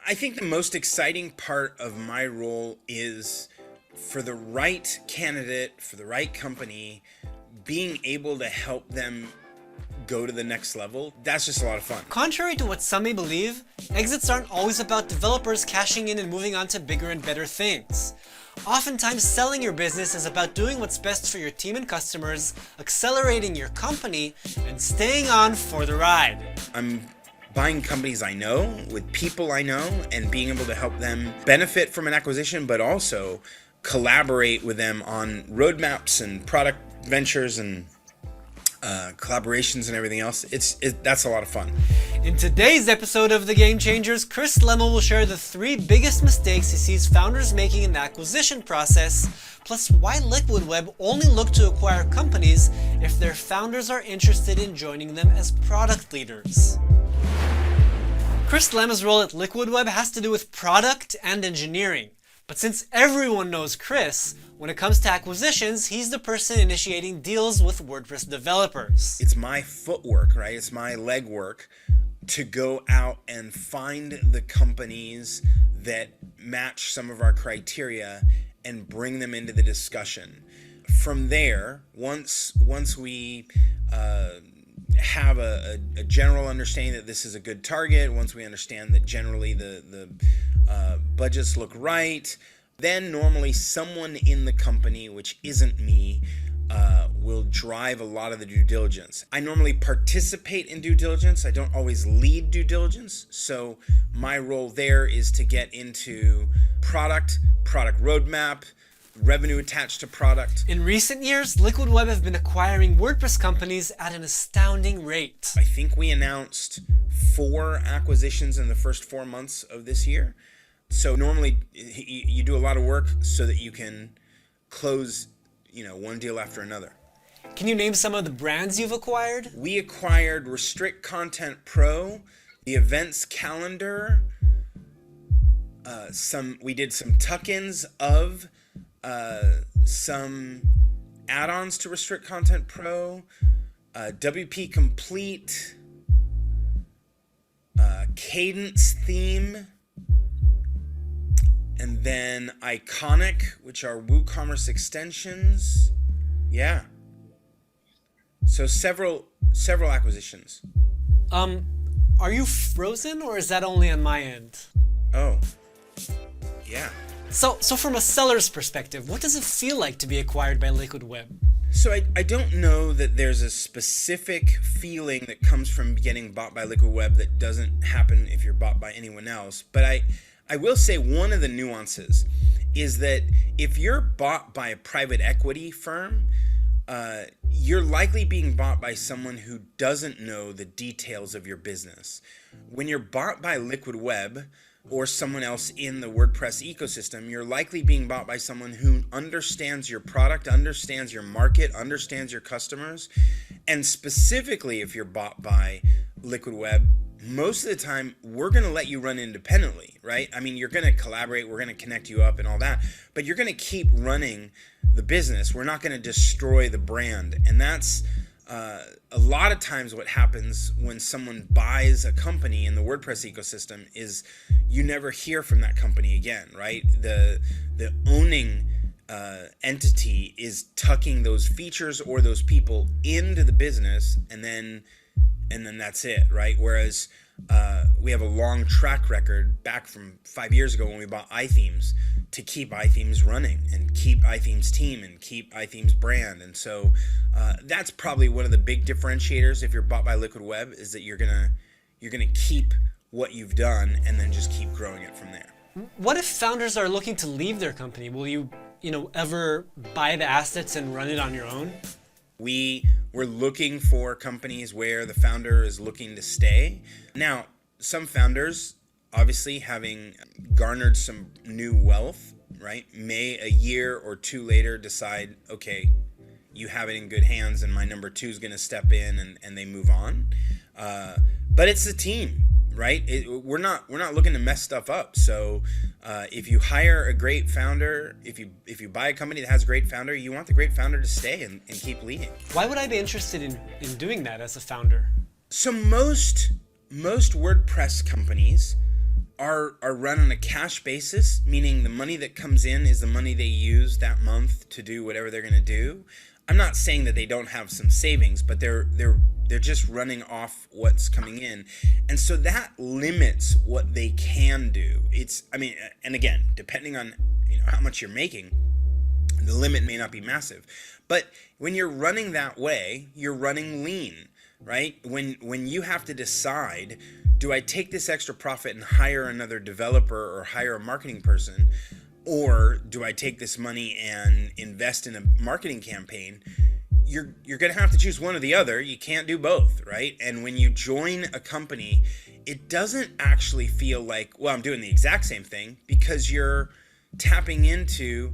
I think the most exciting part of my role is for the right candidate, for the right company, being able to help them go to the next level. That's just a lot of fun. Contrary to what some may believe, exits aren't always about developers cashing in and moving on to bigger and better things. Oftentimes, selling your business is about doing what's best for your team and customers, accelerating your company, and staying on for the ride. I'm buying companies I know, with people I know, and being able to help them benefit from an acquisition, but also collaborate with them on roadmaps and product ventures and collaborations and everything else. That's a lot of fun. In today's episode of the Gamechangers, Chris Lema will share the 3 biggest mistakes he sees founders making in the acquisition process, plus why Liquid Web only look to acquire companies if their founders are interested in joining them as product leaders. Chris Lema's role at Liquid Web has to do with product and engineering. But since everyone knows Chris, when it comes to acquisitions, he's the person initiating deals with WordPress developers. It's my footwork, right? It's my legwork to go out and find the companies that match some of our criteria and bring them into the discussion. From there, once we have a general understanding that this is a good target, once we understand that generally the budgets look right, then normally someone in the company, which isn't me, will drive a lot of the due diligence. I normally participate in due diligence. I don't always lead due diligence. So my role there is to get into product roadmap, revenue attached to product. In recent years, Liquid Web have been acquiring WordPress companies at an astounding rate. I think we announced 4 acquisitions in the first 4 months of this year. So normally you do a lot of work so that you can close, one deal after another. Can you name some of the brands you've acquired? We acquired Restrict Content Pro, the events calendar, we did some tuck-ins of some add-ons to Restrict Content Pro, WP Complete, Cadence Theme, and then Iconic, which are WooCommerce extensions. Yeah. So several acquisitions. Are you frozen or is that only on my end? Oh, yeah. So from a seller's perspective, what does it feel like to be acquired by Liquid Web? So I don't know that there's a specific feeling that comes from getting bought by Liquid Web that doesn't happen if you're bought by anyone else. But I will say one of the nuances is that if you're bought by a private equity firm, you're likely being bought by someone who doesn't know the details of your business. When you're bought by Liquid Web or someone else in the WordPress ecosystem, you're likely being bought by someone who understands your product, understands your market, understands your customers. And specifically, if you're bought by Liquid Web, most of the time, we're going to let you run independently, right? I mean, you're going to collaborate, we're going to connect you up and all that, but you're going to keep running the business. We're not going to destroy the brand. And that's a lot of times what happens when someone buys a company in the WordPress ecosystem is you never hear from that company again, right? The owning entity is tucking those features or those people into the business, and then that's it, right? Whereas we have a long track record back from 5 years ago when we bought iThemes to keep iThemes running and keep iThemes team and keep iThemes brand. And so that's probably one of the big differentiators if you're bought by Liquid Web, is that you're gonna keep what you've done and then just keep growing it from there. What if founders are looking to leave their company? Will you ever buy the assets and run it on your own? We're looking for companies where the founder is looking to stay. Now, some founders, obviously having garnered some new wealth, right, may a year or 2 later decide, okay, you have it in good hands and my number 2 is going to step in and they move on. But it's the team, right? We're not looking to mess stuff up. So if you hire a great founder, if you buy a company that has a great founder, you want the great founder to stay and keep leading. Why would I be interested in doing that as a founder? So most WordPress companies are run on a cash basis, meaning the money that comes in is the money they use that month to do whatever they're going to do. I'm not saying that they don't have some savings, but they're just running off what's coming in. And so that limits what they can do. And again, depending on how much you're making, the limit may not be massive. But when you're running that way, you're running lean, right? When you have to decide, do I take this extra profit and hire another developer or hire a marketing person? Or do I take this money and invest in a marketing campaign? You're going to have to choose one or the other. You can't do both, right? And when you join a company, it doesn't actually feel like, well, I'm doing the exact same thing, because you're tapping into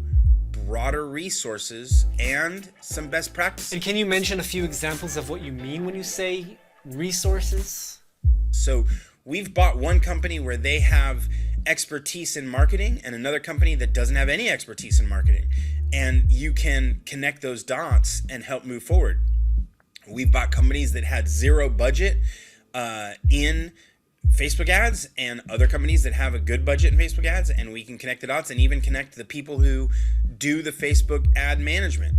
broader resources and some best practices. And can you mention a few examples of what you mean when you say resources? So we've bought one company where they have expertise in marketing and another company that doesn't have any expertise in marketing. And you can connect those dots and help move forward. We've bought companies that had zero budget in Facebook ads and other companies that have a good budget in Facebook ads, and we can connect the dots and even connect the people who do the Facebook ad management.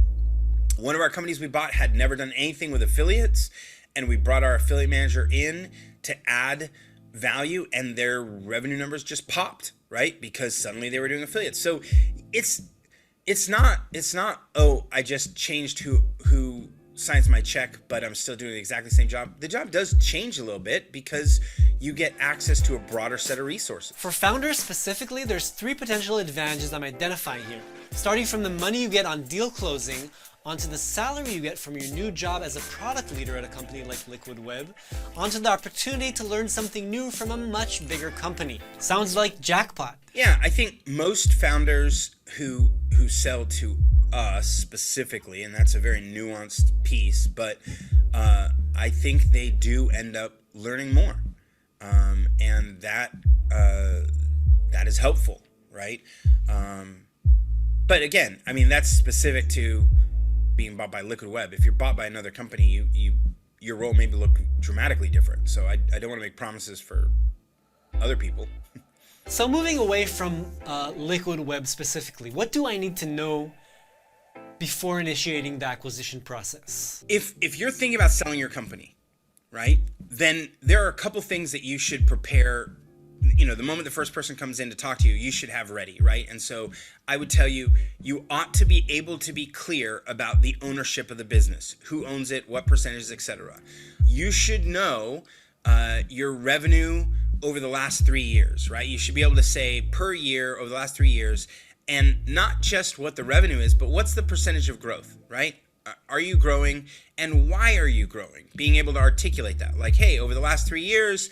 One of our companies we bought had never done anything with affiliates, and we brought our affiliate manager in to add value, and their revenue numbers just popped, right? Because suddenly they were doing affiliates. So it's not oh, I just changed who signs my check, but I'm still doing exactly the same job. The job does change a little bit because you get access to a broader set of resources. For founders specifically, there's 3 potential advantages I'm identifying here. Starting from the money you get on deal closing, onto the salary you get from your new job as a product leader at a company like Liquid Web, onto the opportunity to learn something new from a much bigger company. Sounds like jackpot. Yeah, I think most founders who sell to us specifically, and that's a very nuanced piece, but I think they do end up learning more, and that is helpful, right? But again, that's specific to being bought by Liquid Web. If you're bought by another company, your role may look dramatically different. So I don't want to make promises for other people. So moving away from Liquid Web specifically, what do I need to know before initiating the acquisition process? If you're thinking about selling your company, right, then there are a couple things that you should prepare. The moment the first person comes in to talk to you, you should have ready, right? And so I would tell you, you ought to be able to be clear about the ownership of the business, who owns it, what percentages, etc. You should know your revenue over the last 3 years, right? You should be able to say per year over the last 3 years, and not just what the revenue is, but what's the percentage of growth, right? Are you growing, and why are you growing? Being able to articulate that, like, hey, over the last 3 years,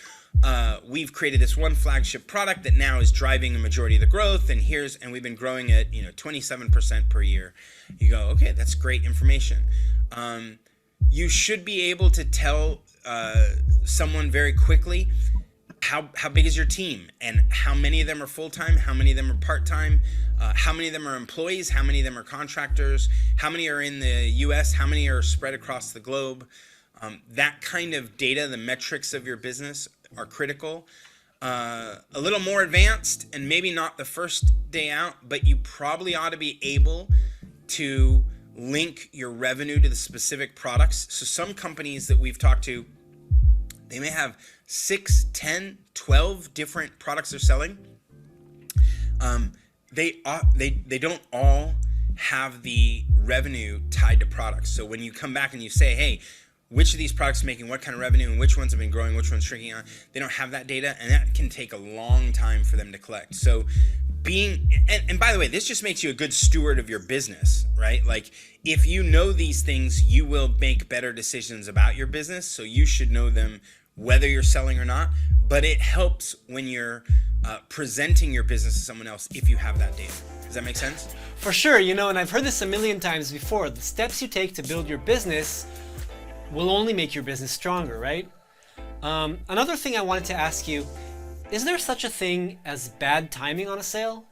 we've created this one flagship product that now is driving the majority of the growth, and we've been growing at 27% per year. You go, okay, that's great information. You should be able to tell someone very quickly how big is your team, and how many of them are full-time, how many of them are part-time, how many of them are employees, how many of them are contractors, how many are in the US, how many are spread across the globe. That kind of data, the metrics of your business, are critical. A little more advanced, and maybe not the first day out, but you probably ought to be able to link your revenue to the specific products. So some companies that we've talked to, they may have 6, 10, 12 different products they're selling. They don't all have the revenue tied to products. So when you come back and you say, hey, which of these products are making what kind of revenue, and which ones have been growing, which one's shrinking on, they don't have that data, and that can take a long time for them to collect. So and by the way, this just makes you a good steward of your business, right? Like, if you know these things, you will make better decisions about your business. So you should know them whether you're selling or not, but it helps when you're presenting your business to someone else if you have that data. Does that make sense? For sure, and I've heard this a million times before. The steps you take to build your business will only make your business stronger, right? Another thing I wanted to ask you, is there such a thing as bad timing on a sale?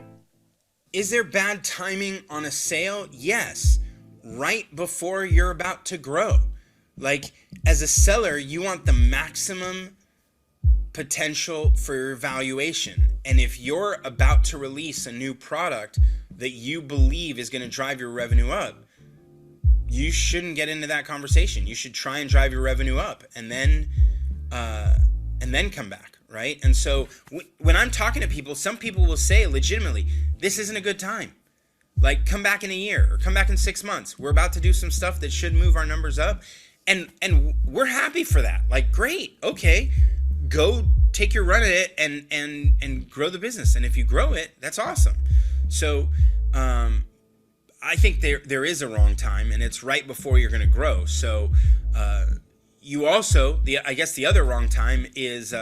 Is there bad timing on a sale? Yes, right before you're about to grow. Like, as a seller, you want the maximum potential for your valuation. And if you're about to release a new product that you believe is going to drive your revenue up, you shouldn't get into that conversation. You should try and drive your revenue up and then come back, right? And so when I'm talking to people, some people will say legitimately, this isn't a good time. Like, come back in a year or come back in 6 months. We're about to do some stuff that should move our numbers up. And we're happy for that. Like, great. Okay. Go take your run at it and grow the business. And if you grow it, that's awesome. So, I think there is a wrong time, and it's right before you're going to grow. So, you also, I guess the other wrong time is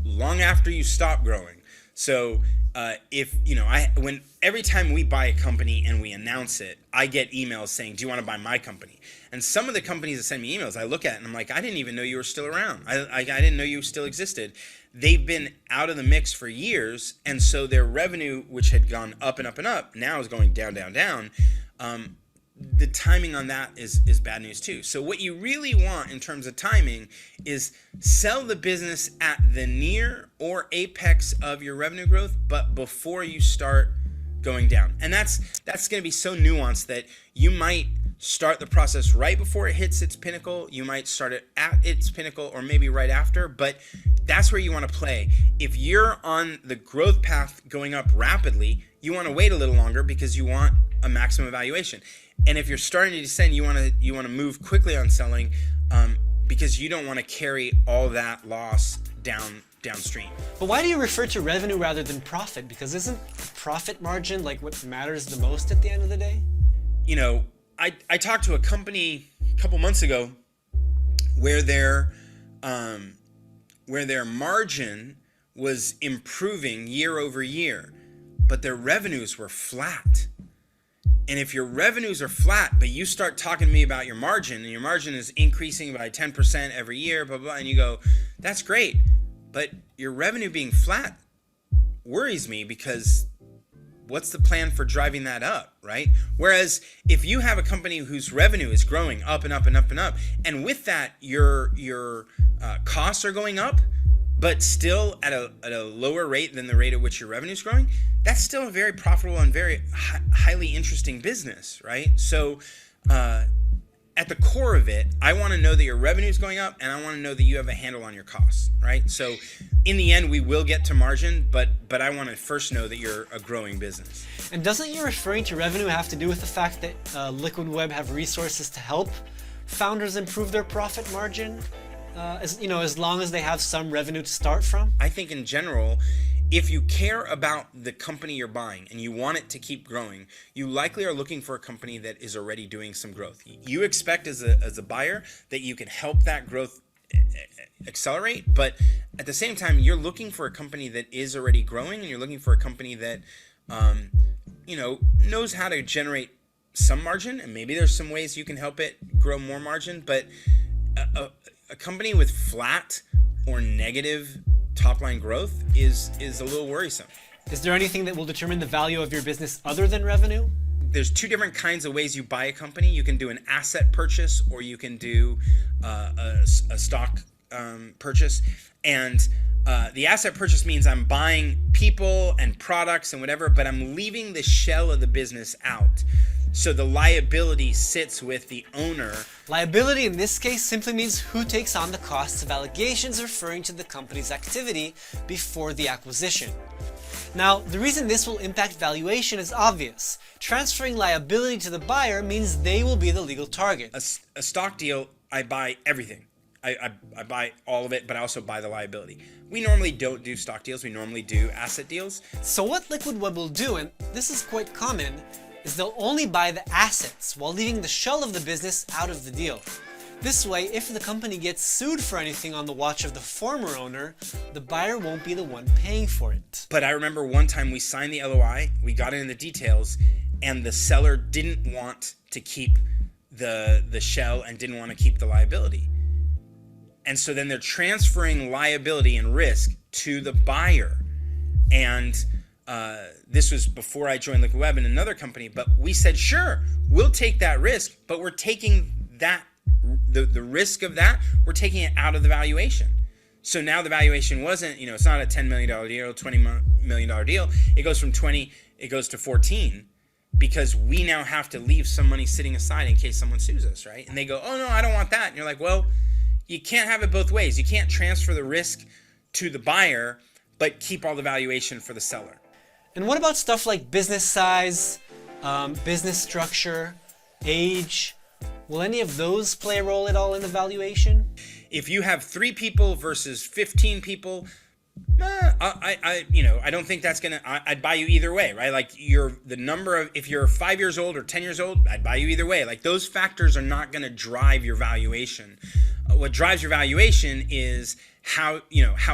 long after you stop growing. So, every time we buy a company and we announce it, I get emails saying, do you want to buy my company? And some of the companies that send me emails, I look at and I'm like, I didn't even know you were still around. I didn't know you still existed. They've been out of the mix for years. And so their revenue, which had gone up and up and up, now is going down, down, down. The timing on that is bad news too. So what you really want in terms of timing is sell the business at the near or apex of your revenue growth, but before you start going down. And that's going to be so nuanced that you might start the process right before it hits its pinnacle. You might start it at its pinnacle or maybe right after, but that's where you want to play. If you're on the growth path going up rapidly, you want to wait a little longer because you want a maximum valuation. And if you're starting to descend, you want to move quickly on selling because you don't want to carry all that loss downstream. But why do you refer to revenue rather than profit? Because isn't profit margin like what matters the most at the end of the day? You know, I talked to a company a couple months ago where their margin was improving year over year, but their revenues were flat. And if your revenues are flat, but you start talking to me about your margin, and your margin is increasing by 10% every year, blah, blah, and you go, that's great. But your revenue being flat worries me because what's the plan for driving that up, right? Whereas if you have a company whose revenue is growing up and up and up and up, and with that, your costs are going up, but still at a lower rate than the rate at which your revenue is growing, that's still a very profitable and very highly interesting business, right? So at the core of it, I want to know that your revenue is going up, and I want to know that you have a handle on your costs, right? So in the end, we will get to margin, but I want to first know that you're a growing business. And doesn't your referring to revenue have to do with the fact that Liquid Web have resources to help founders improve their profit margin? As long as they have some revenue to start from? I think in general, if you care about the company you're buying and you want it to keep growing, you likely are looking for a company that is already doing some growth. You expect as a buyer that you can help that growth accelerate, but at the same time, you're looking for a company that is already growing, and you're looking for a company that knows how to generate some margin, and maybe there's some ways you can help it grow more margin, but a company with flat or negative top-line growth is a little worrisome. Is there anything that will determine the value of your business other than revenue? There's two different kinds of ways you buy a company. You can do an asset purchase, or you can do a stock purchase. And the asset purchase means I'm buying people and products and whatever, but I'm leaving the shell of the business out. So the liability sits with the owner. Liability in this case simply means who takes on the costs of allegations referring to the company's activity before the acquisition. Now, the reason this will impact valuation is obvious. Transferring liability to the buyer means they will be the legal target. A stock deal, I buy everything. I buy all of it, but I also buy the liability. We normally don't do stock deals. We normally do asset deals. So what Liquid Web will do, and this is quite common, is they'll only buy the assets while leaving the shell of the business out of the deal. This way, if the company gets sued for anything on the watch of the former owner, the buyer won't be the one paying for it. But I remember one time we signed the LOI, we got into the details, and the seller didn't want to keep the shell and didn't want to keep the liability. And so then they're transferring liability and risk to the buyer. And this was before I joined Liquid Web in another company, but we said, sure, we'll take that risk, but we're taking that, the risk of that, we're taking it out of the valuation. So now the valuation wasn't, it's not a $10 million deal, $20 million deal, it goes from 20, it goes to 14, because we now have to leave some money sitting aside in case someone sues us, right? And they go, oh no, I don't want that. And you're like, well, you can't have it both ways. You can't transfer the risk to the buyer, but keep all the valuation for the seller. And what about stuff like business size, business structure, age? Will any of those play a role at all in the valuation? If you have 3 people versus 15 people, I don't think that's gonna. I'd buy you either way, right? Like if you're 5 years old or 10 years old, I'd buy you either way. Like those factors are not gonna drive your valuation. What drives your valuation is how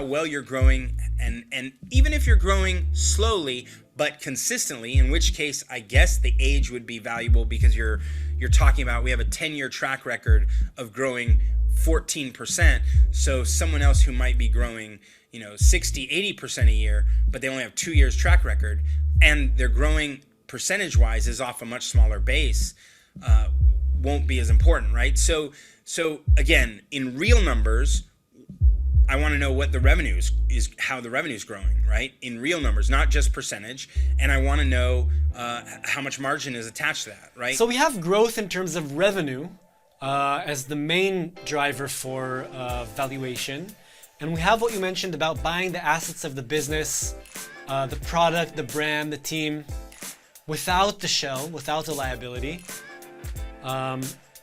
well you're growing, and even if you're growing slowly but consistently, in which case I guess the age would be valuable, because you're talking about, we have a 10-year track record of growing 14%. So someone else who might be growing 60, 80% a year, but they only have 2 years track record, and they're growing percentage-wise is off a much smaller base, won't be as important, right? So again, in real numbers, I want to know what the revenue is, how the revenue is growing, right? In real numbers, not just percentage. And I want to know how much margin is attached to that, right? So we have growth in terms of revenue as the main driver for valuation. And we have what you mentioned about buying the assets of the business, the product, the brand, the team, without the shell, without the liability.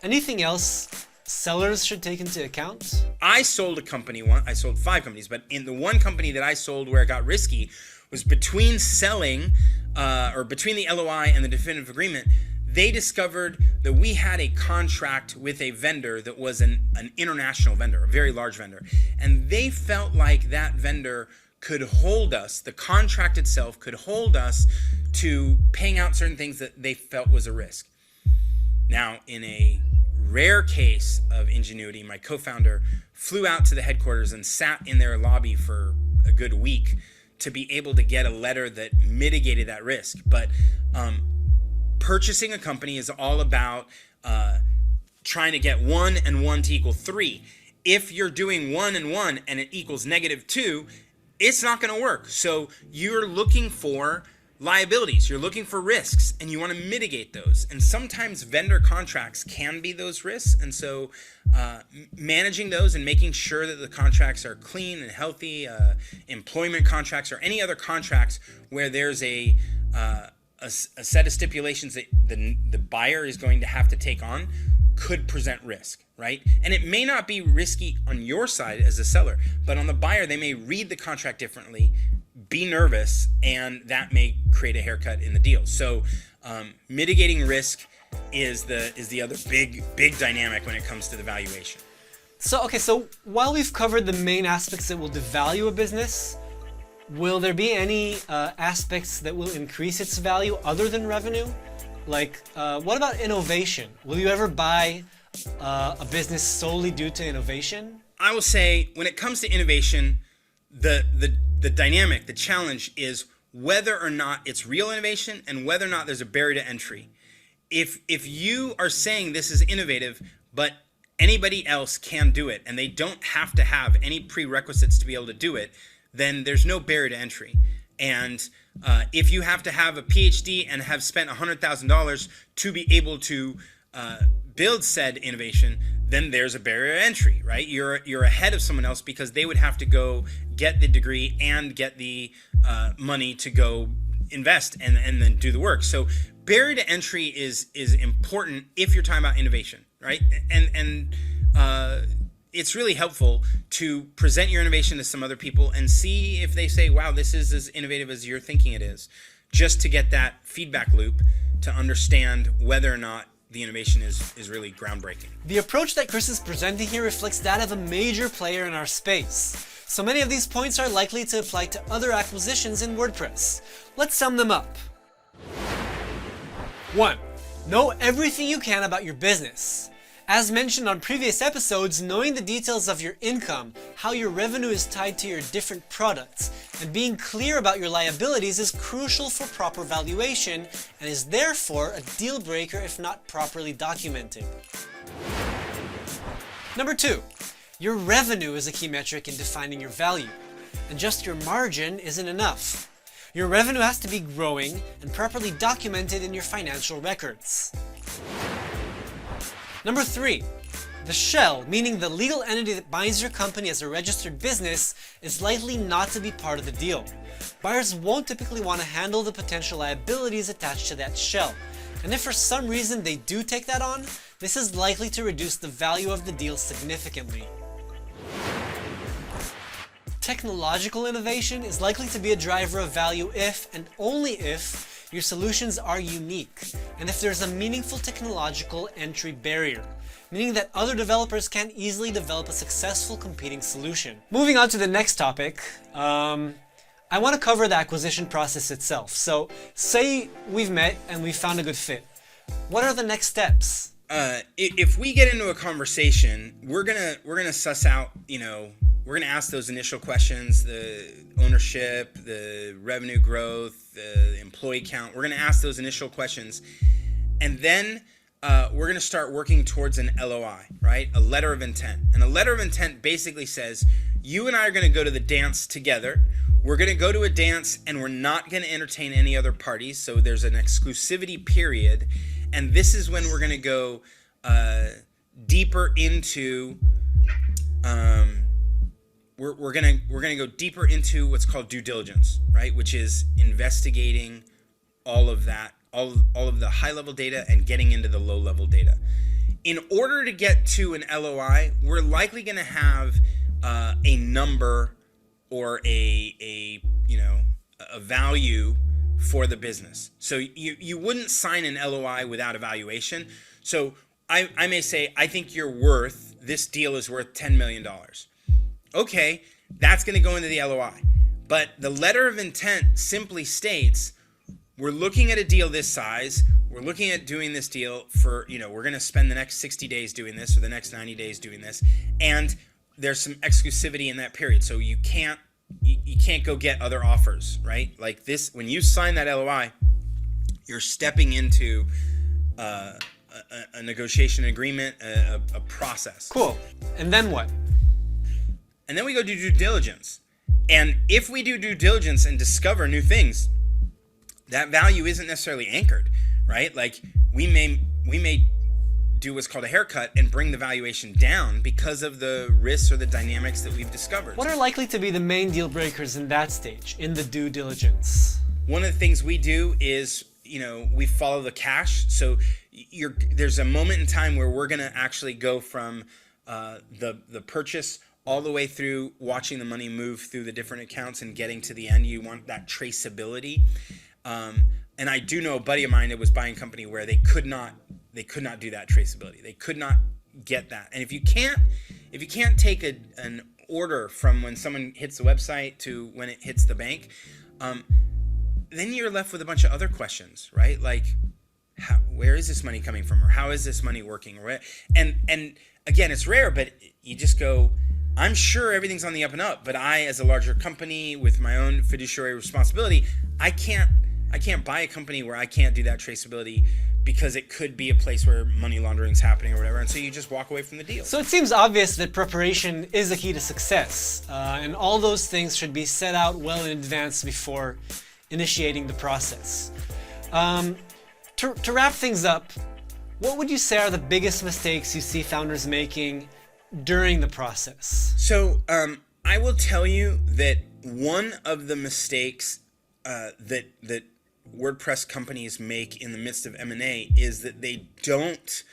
Anything else sellers should take into account? I sold a company once. I sold 5 companies, but in the one company that I sold where it got risky was between selling or between the LOI and the definitive agreement, they discovered that we had a contract with a vendor that was an international vendor, a very large vendor. And they felt like that vendor could hold us, the contract itself could hold us to paying out certain things that they felt was a risk. Now, in a rare case of ingenuity, my co-founder flew out to the headquarters and sat in their lobby for a good week to be able to get a letter that mitigated that risk. But purchasing a company is all about trying to get 1 and 1 to equal 3. If you're doing 1 and 1 and it equals -2, it's not going to work. So you're looking for liabilities, you're looking for risks, and you want to mitigate those. And sometimes vendor contracts can be those risks. And so managing those and making sure that the contracts are clean and healthy, employment contracts or any other contracts where there's a set of stipulations that the buyer is going to have to take on, could present risk, right? And it may not be risky on your side as a seller, but on the buyer, they may read the contract differently, be nervous, and that may create a haircut in the deal. So mitigating risk is the other big dynamic when it comes to the valuation. So while we've covered the main aspects that will devalue a business, will there be any aspects that will increase its value other than revenue? Like, what about innovation? Will you ever buy a business solely due to innovation? I will say, when it comes to innovation, the dynamic, the challenge is whether or not it's real innovation and whether or not there's a barrier to entry. If you are saying this is innovative, but anybody else can do it and they don't have to have any prerequisites to be able to do it, then there's no barrier to entry. And if you have to have a PhD and have spent $100,000 to be able to build said innovation, then there's a barrier to entry, right? You're ahead of someone else because they would have to go get the degree and get the money to go invest and then do the work. So barrier to entry is important if you're talking about innovation, right? And it's really helpful to present your innovation to some other people and see if they say, wow, this is as innovative as you're thinking it is, just to get that feedback loop to understand whether or not the innovation is really groundbreaking. The approach that Chris is presenting here reflects that of a major player in our space. So many of these points are likely to apply to other acquisitions in WordPress. Let's sum them up. 1. Know everything you can about your business. As mentioned on previous episodes, knowing the details of your income, how your revenue is tied to your different products, and being clear about your liabilities is crucial for proper valuation and is therefore a deal breaker if not properly documented. Number 2, your revenue is a key metric in defining your value, and just your margin isn't enough. Your revenue has to be growing and properly documented in your financial records. Number 3. The shell, meaning the legal entity that binds your company as a registered business, is likely not to be part of the deal. Buyers won't typically want to handle the potential liabilities attached to that shell. And if for some reason they do take that on, this is likely to reduce the value of the deal significantly. Technological innovation is likely to be a driver of value if, and only if, your solutions are unique, and if there's a meaningful technological entry barrier, meaning that other developers can't easily develop a successful competing solution. Moving on to the next topic, I want to cover the acquisition process itself. So, say we've met and we've found a good fit. What are the next steps? If we get into a conversation, we're gonna suss out, we're gonna ask those initial questions: the ownership, the revenue growth, the employee count. We're gonna ask those initial questions, and then we're gonna start working towards an LOI, right? A letter of intent. And a letter of intent basically says, you and I are gonna go to the dance together. We're gonna go to a dance, and we're not gonna entertain any other parties. So there's an exclusivity period. And this is when we're going to go deeper into we're going to go deeper into what's called due diligence, right? Which is investigating all of that, all of the high level data and getting into the low level data. In order to get to an LOI, we're likely going to have a number or a value for the business. So you wouldn't sign an LOI without evaluation. So I may say, I think this deal is worth $10 million. Okay, that's going to go into the LOI. But the letter of intent simply states, we're looking at a deal this size. We're looking at doing this deal for, we're going to spend the next 60 days doing this or the next 90 days doing this. And there's some exclusivity in that period. So you can't go get other offers, right? Like this, when you sign that LOI, you're stepping into a negotiation agreement, a process. Cool. And then what? And then we go do due diligence. And if we do due diligence and discover new things, that value isn't necessarily anchored, right? Like we may do what's called a haircut and bring the valuation down because of the risks or the dynamics that we've discovered. What are likely to be the main deal breakers in that stage, in the due diligence? One of the things we do is, we follow the cash. So there's a moment in time where we're going to actually go from the purchase all the way through watching the money move through the different accounts and getting to the end. You want that traceability. And I do know a buddy of mine that was buying a company where they could not do that traceability. They could not get that. And if you can't take an order from when someone hits the website to when it hits the bank, then you're left with a bunch of other questions, right? Like, where is this money coming from, or how is this money working? And again, it's rare, but you just go, I'm sure everything's on the up and up, but I, as a larger company with my own fiduciary responsibility, I can't buy a company where I can't do that traceability, because it could be a place where money laundering is happening or whatever, and so you just walk away from the deal. So it seems obvious that preparation is a key to success, and all those things should be set out well in advance before initiating the process. To wrap things up, what would you say are the biggest mistakes you see founders making during the process? So I will tell you that one of the mistakes that WordPress companies make in the midst of M&A is that they don't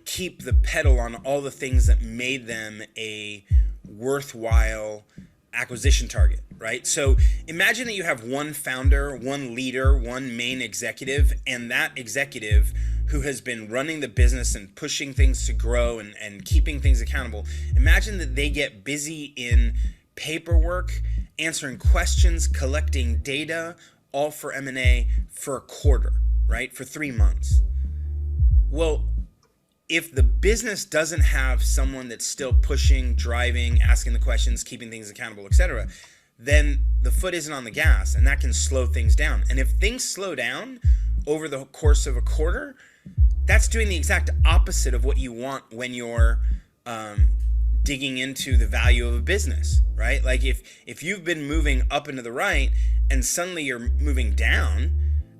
keep the pedal on all the things that made them a worthwhile acquisition target, right? So imagine that you have one founder, one leader, one main executive, and that executive who has been running the business and pushing things to grow and keeping things accountable. Imagine that they get busy in paperwork, answering questions, collecting data, all for M&A for a quarter, right? For 3 months. Well, if the business doesn't have someone that's still pushing, driving, asking the questions, keeping things accountable, etc., then the foot isn't on the gas, and that can slow things down. And if things slow down over the course of a quarter, that's doing the exact opposite of what you want when you're digging into the value of a business, right? Like if you've been moving up and to the right and suddenly you're moving down,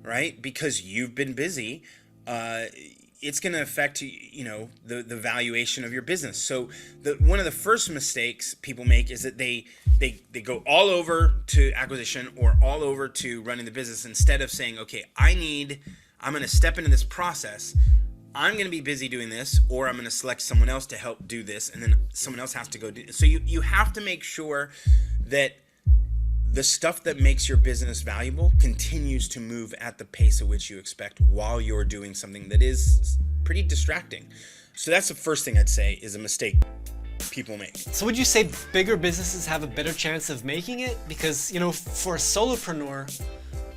right, because you've been busy, it's going to affect the valuation of your business. So one of the first mistakes people make is that they go all over to acquisition or all over to running the business instead of saying, okay, I'm going to step into this process. I'm going to be busy doing this, or I'm going to select someone else to help do this, and then someone else has to go do it. So you have to make sure that the stuff that makes your business valuable continues to move at the pace at which you expect while you're doing something that is pretty distracting. So that's the first thing I'd say is a mistake people make. So would you say bigger businesses have a better chance of making it? Because, for a solopreneur,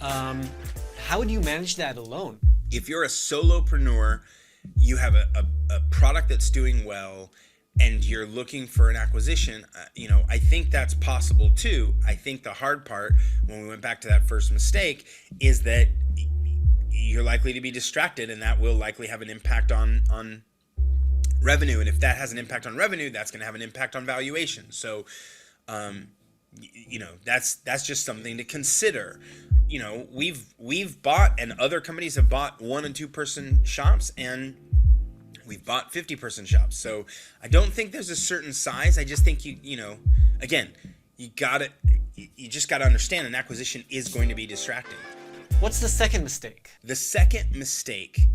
how would you manage that alone? If you're a solopreneur, you have a product that's doing well, and you're looking for an acquisition, I think that's possible too. I think the hard part, when we went back to that first mistake, is that you're likely to be distracted, and that will likely have an impact on revenue. And if that has an impact on revenue, that's going to have an impact on valuation. So, that's just something to consider. We've bought, and other companies have bought 1 and 2 person shops, and we've bought 50-person shops. So I don't think there's a certain size. I just think you just got to understand an acquisition is going to be distracting. What's the second mistake? The second mistake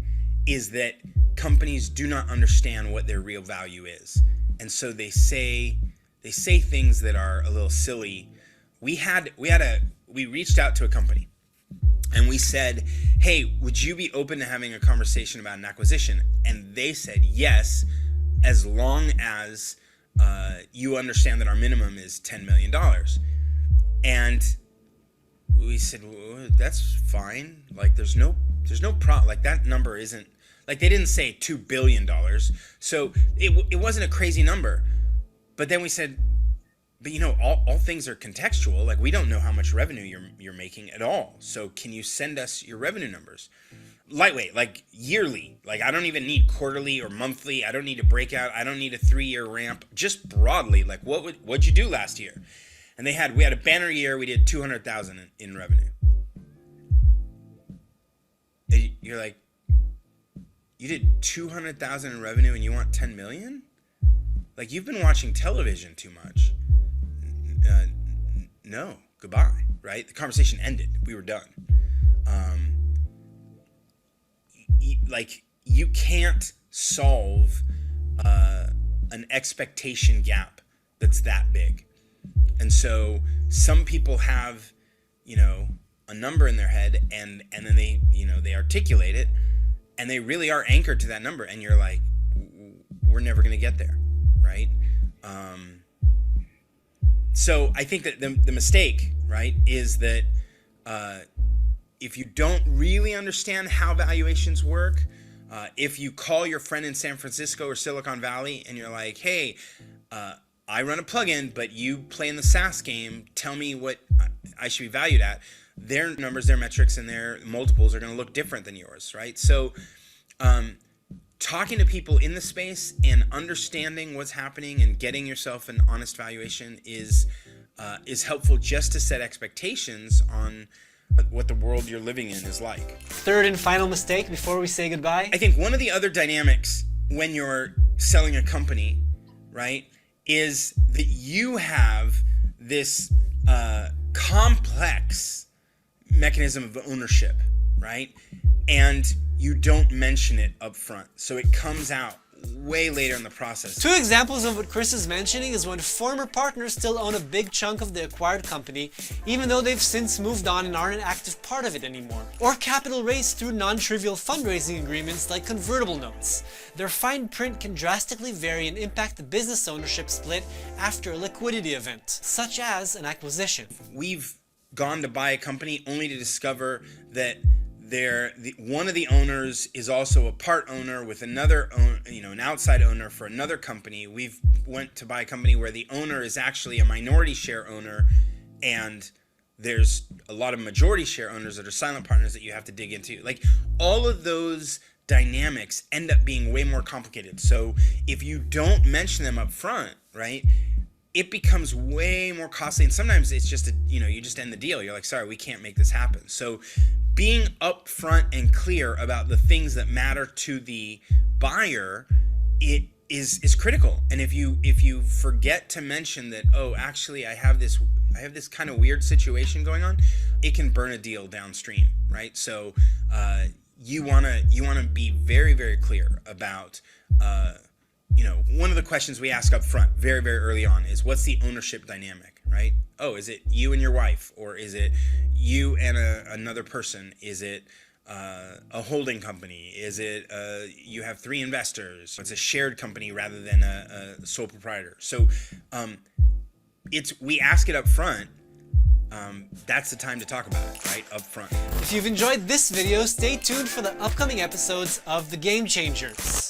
is that companies do not understand what their real value is. And so they say things that are a little silly. We reached out to a company and we said, hey, would you be open to having a conversation about an acquisition? And they said yes, as long as you understand that our minimum is $10 million. And we said, well, that's fine. Like there's no problem. Like that number isn't, like they didn't say $2 billion. So it wasn't a crazy number. But then we said, but all things are contextual. Like we don't know how much revenue you're making at all. So can you send us your revenue numbers? Lightweight, like yearly. Like I don't even need quarterly or monthly. I don't need a breakout. I don't need a 3-year ramp. Just broadly, like what'd you do last year? And we had a banner year. We did 200,000 in revenue. And you're like, you did 200,000 in revenue and you want 10 million? Like you've been watching television too much. No, goodbye, right? The conversation ended. We were done. You can't solve an expectation gap that's that big. And so some people have, a number in their head and then they articulate it and they really are anchored to that number. And you're like, we're never going to get there, right? So I think that the mistake, right, is that if you don't really understand how valuations work, if you call your friend in San Francisco or Silicon Valley and you're like, hey, I run a plugin, but you play in the SaaS game, tell me what I should be valued at, their numbers, their metrics, and their multiples are going to look different than yours, right? So talking to people in the space and understanding what's happening and getting yourself an honest valuation is helpful just to set expectations on what the world you're living in is like. Third and final mistake before we say goodbye? I think one of the other dynamics when you're selling a company, right, is that you have this complex mechanism of ownership, right? And you don't mention it up front. So it comes out way later in the process. 2 examples of what Chris is mentioning is when former partners still own a big chunk of the acquired company, even though they've since moved on and aren't an active part of it anymore. Or capital raised through non-trivial fundraising agreements like convertible notes. Their fine print can drastically vary and impact the business ownership split after a liquidity event, such as an acquisition. We've gone to buy a company only to discover that one of the owners is also a part owner with another an outside owner for another company. We've went to buy a company where the owner is actually a minority share owner, and there's a lot of majority share owners that are silent partners that you have to dig into. Like all of those dynamics end up being way more complicated. So if you don't mention them up front, right, it becomes way more costly. And sometimes it's just you just end the deal. You're like, sorry, we can't make this happen. So being upfront and clear about the things that matter to the buyer, it is critical. And if you forget to mention that, oh, actually I have this kind of weird situation going on, it can burn a deal downstream, right? So you wanna be very, very clear about one of the questions we ask up front very, very early on is, what's the ownership dynamic, right? Oh, is it you and your wife, or is it you and another person? Is it a holding company? Is it you have 3 investors? It's a shared company rather than a sole proprietor. So we ask it up front. That's the time to talk about it, right? Up front. If you've enjoyed this video, stay tuned for the upcoming episodes of The Game Changers.